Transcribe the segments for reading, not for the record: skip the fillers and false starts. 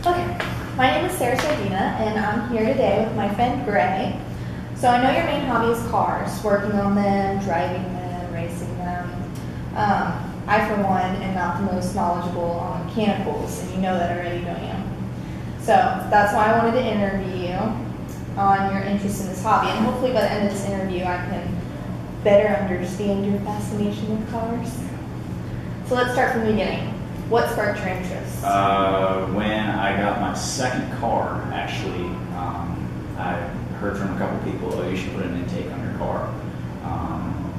Okay, my name is Sara and I'm here today with my friend Gray. So I know your main hobby is cars, working on them, driving them, racing them. I, for one, am not the most knowledgeable on mechanicals, and you know that already, don't you? So that's why I wanted to interview you on your interest in this hobby, and hopefully by the end of this interview I can better understand your fascination with cars. So let's start from the beginning. What sparked your interest? When I got my second car, actually, I heard from a couple people, oh, you should put an intake on your car.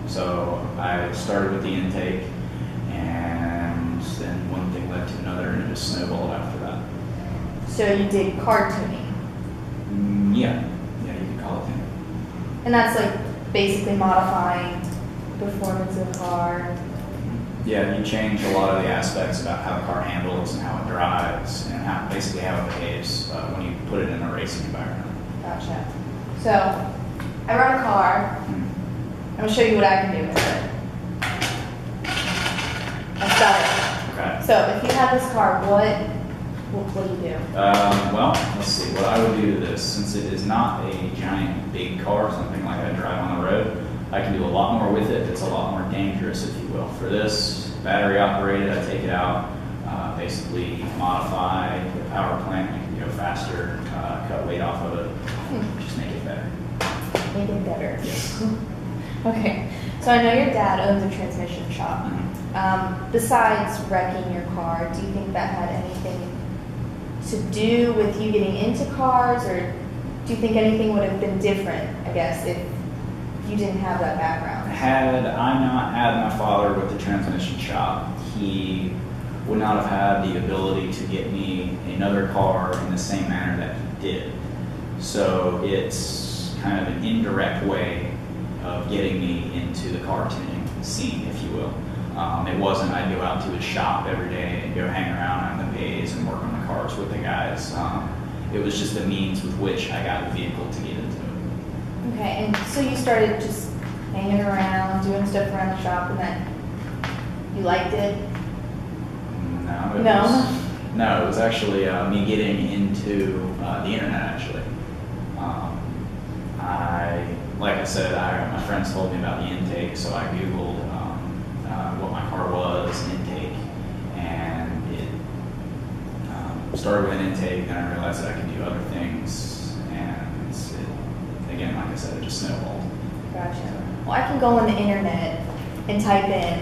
So I started with the intake, and then one thing led to another, and it just snowballed after that. So you did car tuning? Yeah, you could call it tuning. And that's like basically modifying the performance of the car? Yeah, you change a lot of the aspects about how the car handles and how it drives and basically how it behaves when you put it in a racing environment. Gotcha. So, I run a car. I'm going to show you what I can do with it. I've got it. Okay. So, if you had this car, what do you do? Well, let's see. What I would do to this, since it is not a giant, big car, something like I drive on the road, I can do a lot more with it. It's a lot more dangerous, if you will. For this, battery operated, I take it out, basically modify the power plant, make it go faster, cut weight off of it, just make it better. Make it better. Yes. Okay, so I know your dad owns a transmission shop. Besides wrecking your car, do you think that had anything to do with you getting into cars, or do you think anything would have been different, I guess, if you didn't have that background? Had I not had my father with the transmission shop, he would not have had the ability to get me another car in the same manner that he did. So it's kind of an indirect way of getting me into the car tuning scene, if you will. It wasn't I'd go out to his shop every day and go hang around on the bays and work on the cars with the guys. It was just the means with which I got the vehicle to get into it. Okay, and so you started just hanging around, doing stuff around the shop, and then you liked it? No, it was actually me getting into the internet, actually. Like I said, my friends told me about the intake, so I Googled what my car was, intake, and it started with an intake, then I realized that I could do other things, and again, like I said, it just snowballed. Gotcha. Well, I can go on the internet and type in,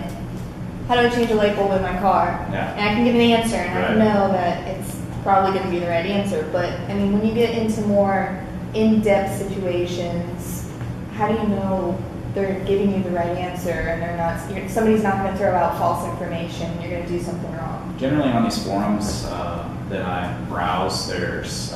how do I change a light bulb in my car? Yeah. And I can give an answer, and Right. I know that it's probably going to be the right answer. But, I mean, when you get into more in-depth situations, how do you know they're giving you the right answer and they're not, somebody's not going to throw out false information and you're going to do something wrong? Generally on these forums that I browse, there's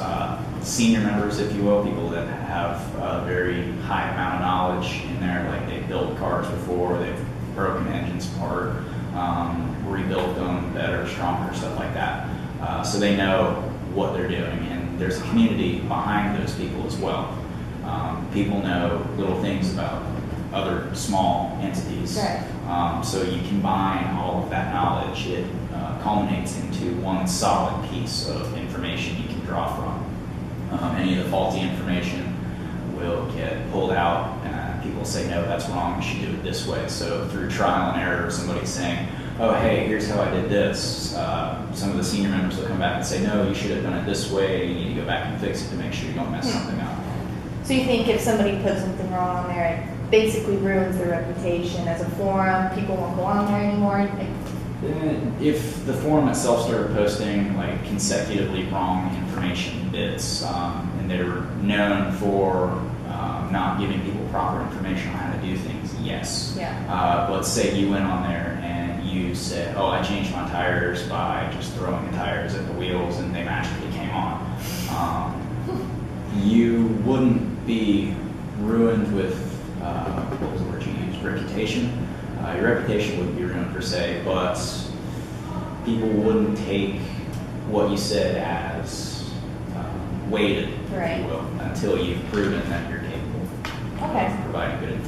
senior members, if you will, people that have a very high amount of knowledge in there, like they've built cars before, they've broken engines apart, rebuilt them better, stronger, stuff like that. So they know what they're doing, and there's a community behind those people as well. People know little things about other small entities. Right. So you combine all of that knowledge, it culminates into one solid piece of information you can draw from. Any of the faulty information will get pulled out, and people say, no, that's wrong, you should do it this way. So through trial and error, somebody's saying, oh, hey, here's how I did this. Some of the senior members will come back and say, no, you should have done it this way, you need to go back and fix it to make sure you don't mess something up. So you think if somebody puts something wrong on there, it basically ruins their reputation as a forum, people won't go on there anymore? If the forum itself started posting like consecutively wrong information bits, and they were known for not giving people proper information on how to do things, yes. Yeah. Let's say you went on there and you said, oh, I changed my tires by just throwing the tires at the wheels and they magically came on. You wouldn't be ruined with, what was the word you used, reputation? Your reputation wouldn't be ruined per se, but people wouldn't take what you said as weighted, Right. if you will, until you've proven that you're capable Okay. of providing good information.